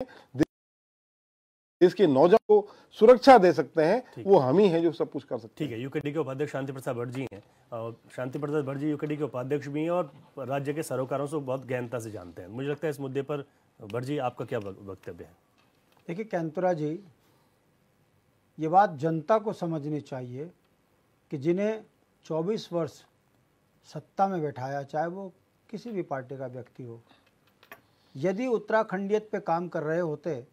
देश के नौजवान को सुरक्षा दे सकते हैं, वो हम ही हैं जो सब कुछ कर सकते हैं। ठीक है, यूकेडी के उपाध्यक्ष शांति प्रसाद भट्ट जी हैं। शांति प्रसाद भट्ट जी यूकेडी के उपाध्यक्ष भी हैं और राज्य के सरोकारों से बहुत गहनता से जानते हैं। मुझे लगता है इस मुद्दे पर भट्ट जी आपका क्या वक्तव्य है? देखिए कैंतुरा जी, ये बात जनता को समझनी चाहिए कि जिन्हें 24 वर्ष सत्ता में बैठाया, चाहे वो किसी भी पार्टी का व्यक्ति हो, यदि उत्तराखंडियत पे काम कर रहे होते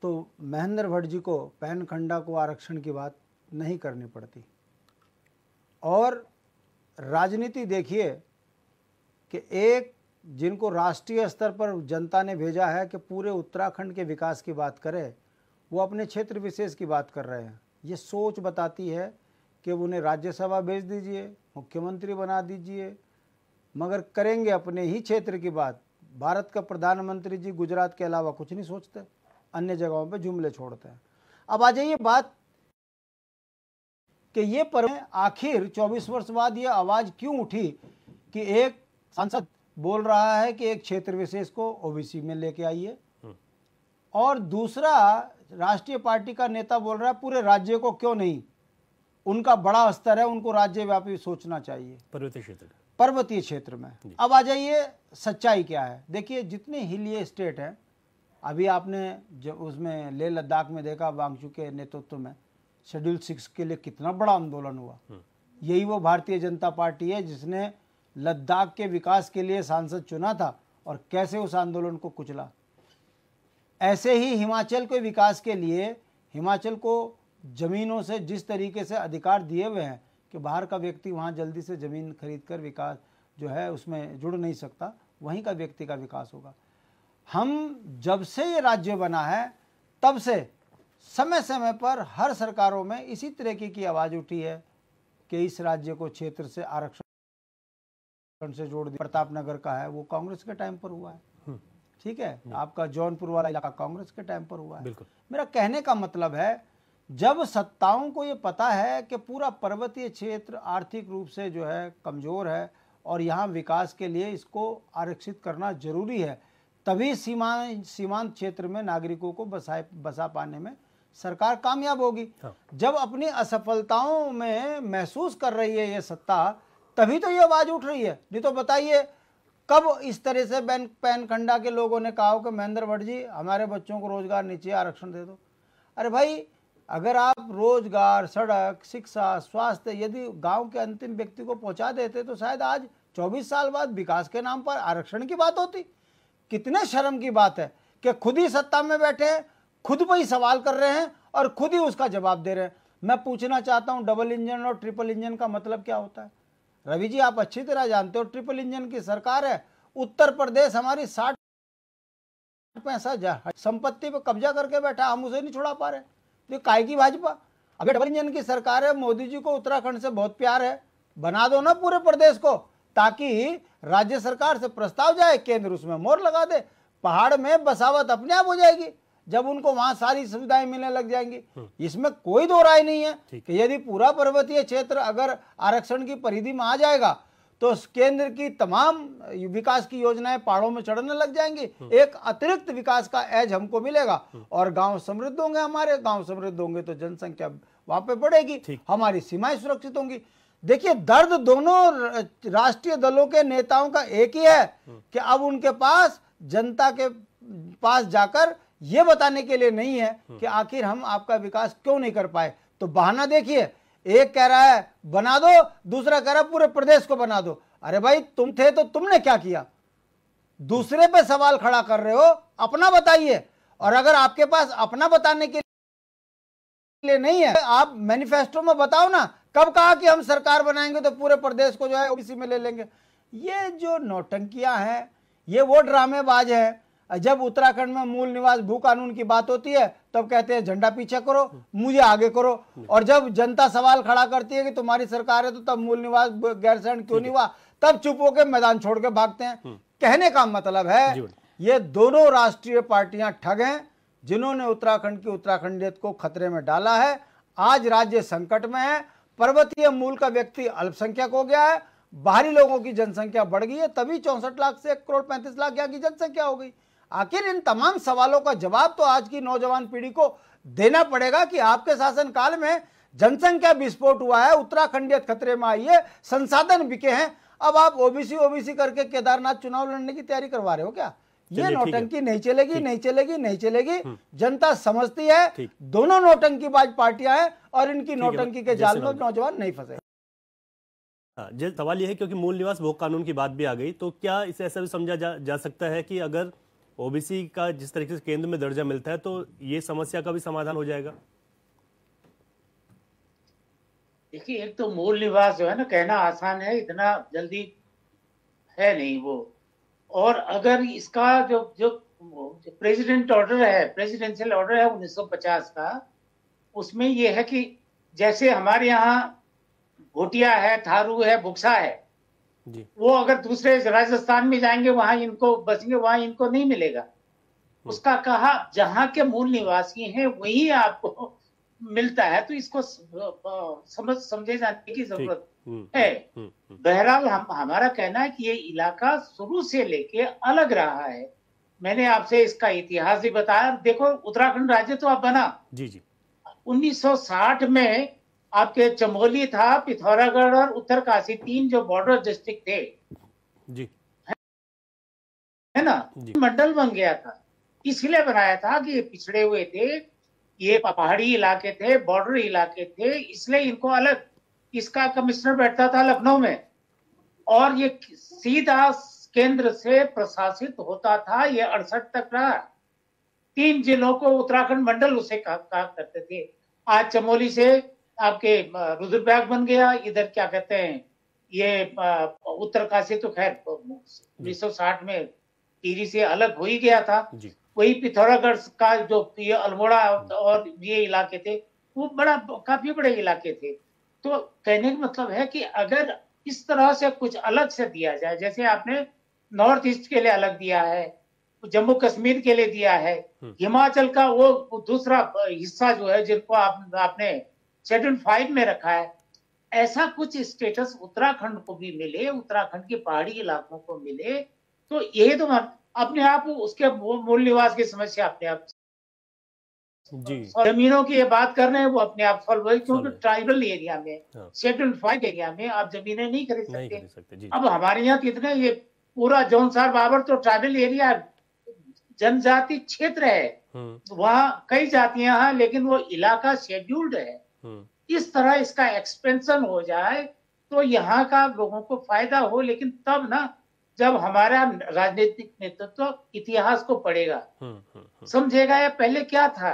तो महेंद्र भट्ट जी को पैन खंडा को आरक्षण की बात नहीं करनी पड़ती। और राजनीति देखिए कि एक जिनको राष्ट्रीय स्तर पर जनता ने भेजा है कि पूरे उत्तराखंड के विकास की बात करें, वो अपने क्षेत्र विशेष की बात कर रहे हैं। ये सोच बताती है कि उन्हें राज्यसभा भेज दीजिए, मुख्यमंत्री बना दीजिए, मगर करेंगे अपने ही क्षेत्र की बात। भारत का प्रधानमंत्री जी गुजरात के अलावा कुछ नहीं सोचते, अन्य जगहों पे जुमले छोड़ते हैं। अब आ जाइए बात कि ये पर आखिर 24 वर्ष बाद ये आवाज क्यों उठी कि एक सांसद बोल रहा है कि एक क्षेत्र विशेष को ओबीसी में लेके आइए, और दूसरा राष्ट्रीय पार्टी का नेता बोल रहा है पूरे राज्य को क्यों नहीं, उनका बड़ा स्तर है, उनको राज्यव्यापी सोचना चाहिए पर्वतीय क्षेत्र में। अब आ जाइए सच्चाई क्या है। देखिए जितने हिली स्टेट हैं, अभी आपने जो उसमें लेह लद्दाख में देखा वांगचू के नेतृत्व में शेड्यूल 6 के लिए कितना बड़ा आंदोलन हुआ। यही वो भारतीय जनता पार्टी है जिसने लद्दाख के विकास के लिए सांसद चुना था और कैसे उस आंदोलन को कुचला। ऐसे ही हिमाचल के विकास के लिए हिमाचल को जमीनों से जिस तरीके से अधिकार दिए हुए हैं कि बाहर का व्यक्ति वहाँ जल्दी से ज़मीन खरीदकर विकास जो है उसमें जुड़ नहीं सकता, वहीं का व्यक्ति का विकास होगा। हम जब से ये राज्य बना है तब से समय समय पर हर सरकारों में इसी तरीके की आवाज़ उठी है कि इस राज्य को क्षेत्र से आरक्षण से जोड़ दिया। प्रतापनगर का है वो कांग्रेस के टाइम पर हुआ है, ठीक है। आपका जौनपुर वाला इलाका कांग्रेस के टाइम पर हुआ है। मेरा कहने का मतलब है जब सत्ताओं को ये पता है कि पूरा पर्वतीय क्षेत्र आर्थिक रूप से जो है कमज़ोर है और यहाँ विकास के लिए इसको आरक्षित करना जरूरी है, तभी सीमांत क्षेत्र में नागरिकों को बसा पाने में सरकार कामयाब होगी। जब अपनी असफलताओं में महसूस कर रही है ये सत्ता, तभी तो ये आवाज़ उठ रही है। नहीं तो बताइए कब इस तरह से पैन खंडा के लोगों ने कहा हो कि महेंद्र भट्ट जी हमारे बच्चों को रोजगार नहीं चाहिए, आरक्षण दे दो। अरे भाई, अगर आप रोजगार, सड़क, शिक्षा, स्वास्थ्य यदि गांव के अंतिम व्यक्ति को पहुंचा देते तो शायद आज 24 साल बाद विकास के नाम पर आरक्षण की बात होती। कितने शर्म की बात है कि खुद ही सत्ता में बैठे हैं, खुद पर ही सवाल कर रहे हैं और खुद ही उसका जवाब दे रहे हैं। मैं पूछना चाहता हूं डबल इंजन और ट्रिपल इंजन का मतलब क्या होता है? रवि जी आप अच्छी तरह जानते हो, ट्रिपल इंजन की सरकार है, उत्तर प्रदेश हमारी 60-65 संपत्ति पे कब्जा करके बैठा, हम उसे नहीं छुड़ा पा रहे। तो काय की भाजपा? अगर डबल इंजन की सरकार है, मोदी जी को उत्तराखंड से बहुत प्यार है, बना दो ना पूरे प्रदेश को, ताकि राज्य सरकार से प्रस्ताव जाए, केंद्र उसमें मोहर लगा दे, पहाड़ में बसावट अपने आप हो जाएगी जब उनको वहां सारी सुविधाएं मिलने लग जाएंगी। इसमें कोई दो राय नहीं है कि यदि पूरा पर्वतीय क्षेत्र अगर आरक्षण की परिधि में आ जाएगा तो केंद्र की तमाम विकास की योजनाएं पहाड़ों में चढ़ने लग जाएंगी, एक अतिरिक्त विकास का एज हमको मिलेगा और गांव समृद्ध होंगे। हमारे गांव समृद्ध होंगे तो जनसंख्या वहां पे बढ़ेगी, हमारी सीमाएं सुरक्षित होंगी। देखिए दर्द दोनों राष्ट्रीय दलों के नेताओं का एक ही है कि अब उनके पास जनता के पास जाकर ये बताने के लिए नहीं है कि आखिर हम आपका विकास क्यों नहीं कर पाए। तो बहाना देखिए, एक कह रहा है बना दो, दूसरा कह रहा है पूरे प्रदेश को बना दो। अरे भाई तुम थे तो तुमने क्या किया? दूसरे पे सवाल खड़ा कर रहे हो, अपना बताइए। और अगर आपके पास अपना बताने के लिए नहीं है, आप मैनिफेस्टो में बताओ ना, कब कहा कि हम सरकार बनाएंगे तो पूरे प्रदेश को जो है ओबीसी में ले लेंगे। ये जो नौटंकियां हैं, ये वो ड्रामेबाज है। जब उत्तराखंड में मूल निवास भू कानून की बात होती है तब कहते हैं झंडा पीछे करो, मुझे आगे करो, और जब जनता सवाल खड़ा करती है कि तुम्हारी सरकार है तो तब मूल निवास गैरसैंण क्यों नहीं हुआ, तब चुप होकर मैदान छोड़ के भागते हैं। कहने का मतलब है ये दोनों राष्ट्रीय पार्टियां ठग हैं जिन्होंने उत्तराखंड की उत्तराखंडियत को खतरे में डाला है। आज राज्य संकट में है, पर्वतीय मूल का व्यक्ति अल्पसंख्यक हो गया है, बाहरी लोगों की जनसंख्या बढ़ गई है, तभी 64 लाख से 1,35 लाख यहाँ की जनसंख्या हो गई। आखिर इन तमाम सवालों का जवाब तो आज की नौजवान पीढ़ी को देना पड़ेगा कि आपके शासनकाल में जनसंख्या विस्फोट हुआ है, उत्तराखंडियत खतरे में आई है, संसाधन बिके हैं, अब आप ओबीसी ओबीसी करके केदारनाथ चुनाव लड़ने की तैयारी करवा रहे हो क्या? ये नौटंकी नहीं चलेगी, नहीं चलेगी, नहीं चलेगी। जनता समझती है दोनों नौटंकीबाज पार्टियां हैं और इनकी नौटंकी के जाल में नौजवान नहीं फंसे। सवाल यह है क्योंकि मूल निवास भोग कानून की बात भी आ गई, तो क्या इसे ऐसा भी समझा जा सकता है कि अगर ओबीसी का जिस तरीके से केंद्र में दर्जा मिलता है तो ये समस्या का भी समाधान हो जाएगा? देखिए, एक तो मूल निवास जो है ना, कहना आसान है, इतना जल्दी है नहीं वो। और अगर इसका जो प्रेसिडेंट ऑर्डर है, प्रेसिडेंशियल ऑर्डर है 1950 का, उसमें ये है कि जैसे हमारे यहाँ भोटिया है, थारू है, बुक्सा है जी। वो अगर दूसरे राजस्थान में जाएंगे वहां इनको बचेंगे, वहां इनको नहीं मिलेगा। उसका कहा जहां के मूल निवासी हैं वही आपको मिलता है, तो इसको समझे जाने की जरूरत है। बहरहाल हमारा कहना है कि ये इलाका शुरू से लेके अलग रहा है। मैंने आपसे इसका इतिहास भी बताया। देखो, उत्तराखंड राज्य तो अब बना जी जी 1960 में। आपके चमोली था, पिथौरागढ़ और उत्तरकाशी, 3 जो बॉर्डर डिस्ट्रिक्ट थे जी, है ना, मंडल बन गया था। इसलिए बनाया था कि ये पिछड़े हुए थे, ये पहाड़ी इलाके थे, बॉर्डर इलाके थे, इसलिए इनको अलग। इसका कमिश्नर बैठता था लखनऊ में और ये सीधा केंद्र से प्रशासित होता था। ये 68 तक रहा। 3 जिलों को उत्तराखंड मंडल उसे कहा करते थे। आज चमोली से आपके रुद्रप्रयाग बन गया। इधर क्या कहते हैं, ये उत्तरकाशी तो खैर 1960 में टिहरी से अलग हो ही गया था। वही पिथौरागढ़ का जो ये अल्मोड़ा और ये इलाके थे, वो काफी बड़े इलाके थे। तो कहने का मतलब है कि अगर इस तरह से कुछ अलग से दिया जाए, जैसे आपने नॉर्थ ईस्ट के लिए अलग दिया है, जम्मू कश्मीर के लिए दिया है, हिमाचल का वो दूसरा हिस्सा जो है जिनको आपने शेड्यूल 5 में रखा है, ऐसा कुछ स्टेटस उत्तराखंड को भी मिले, उत्तराखंड के पहाड़ी इलाकों को मिले, तो ये तो अपने आप उसके मूल निवास की समस्या अपने आप जी। जमीनों की ये बात कर रहे हैं वो अपने आप सॉल्व हुई, क्योंकि ट्राइबल एरिया में, शेड्यूल 5 एरिया में आप जमीनें नहीं खरीद सकते। अब हमारे यहाँ कितने, ये पूरा जौनसार बाबर तो ट्राइबल एरिया, जनजाति क्षेत्र है, वहाँ कई जातियां हैं, लेकिन वो इलाका शेड्यूल्ड है। इस तरह इसका एक्सपेंशन हो जाए तो यहाँ का लोगों को फायदा हो, लेकिन तब ना जब हमारा राजनीतिक नेतृत्व इतिहास को पढ़ेगा, समझेगा ये पहले क्या था।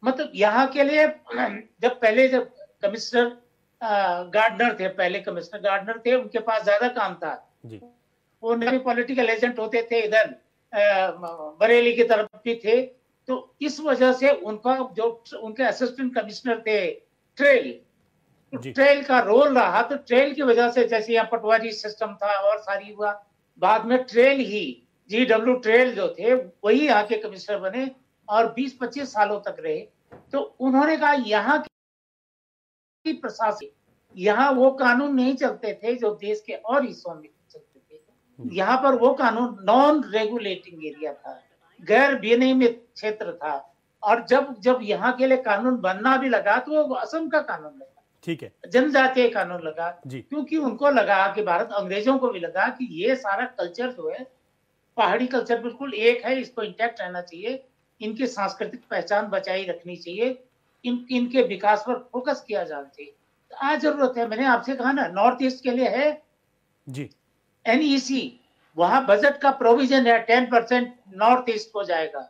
मतलब यहाँ के लिए जब कमिश्नर गार्डनर थे, पहले कमिश्नर गार्डनर थे, उनके पास ज्यादा काम था जी। वो भी पॉलिटिकल एजेंट होते थे, इधर बरेली की तरफ भी थे। तो इस वजह से उनका जो उनके असिस्टेंट कमिश्नर थे ट्रेल, तो ट्रेल का रोल रहा। तो ट्रेल की वजह से, जैसे यहाँ पटवारी सिस्टम था और सारी हुआ, बाद में ट्रेल ही GW ट्रेल जो थे वही यहाँ के कमिश्नर बने और 20-25 सालों तक रहे। तो उन्होंने कहा यहाँ की प्रशासन, यहाँ वो कानून नहीं चलते थे जो देश के और हिस्सों में चलते थे। यहाँ पर वो कानून नॉन रेगुलेटिंग एरिया था, गैर विनियमित क्षेत्र था। और जब यहाँ के लिए कानून बनना भी लगा तो वो असम का कानून लगा, ठीक है, जनजातीय कानून लगा, क्योंकि उनको लगा कि भारत, अंग्रेजों को भी लगा कि ये सारा कल्चर जो है, पहाड़ी कल्चर बिल्कुल एक है, इसको इंटैक्ट रहना चाहिए, इनकी सांस्कृतिक पहचान बचाई रखनी चाहिए, इनके विकास पर फोकस किया जाना चाहिए। तो आज जरूरत है, मैंने आपसे कहा ना, नॉर्थ ईस्ट के लिए है जी NEC, वहां बजट का प्रोविजन है 10% नॉर्थ ईस्ट को जाएगा,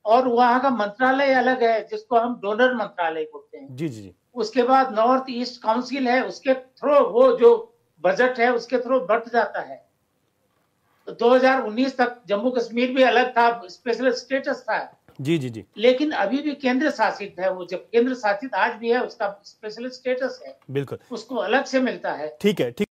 और वहां का मंत्रालय अलग है जिसको हम डोनर मंत्रालय बोलते हैं जी जी। उसके बाद नॉर्थ ईस्ट काउंसिल है, उसके थ्रू वो जो बजट है उसके थ्रू बढ़ जाता है। तो 2019 तक जम्मू कश्मीर भी अलग था, स्पेशल स्टेटस था जी जी जी, लेकिन अभी भी केंद्र शासित है। वो जब केंद्र शासित आज भी है, उसका स्पेशल स्टेटस है, बिल्कुल, उसको अलग से मिलता है। ठीक है, ठीक।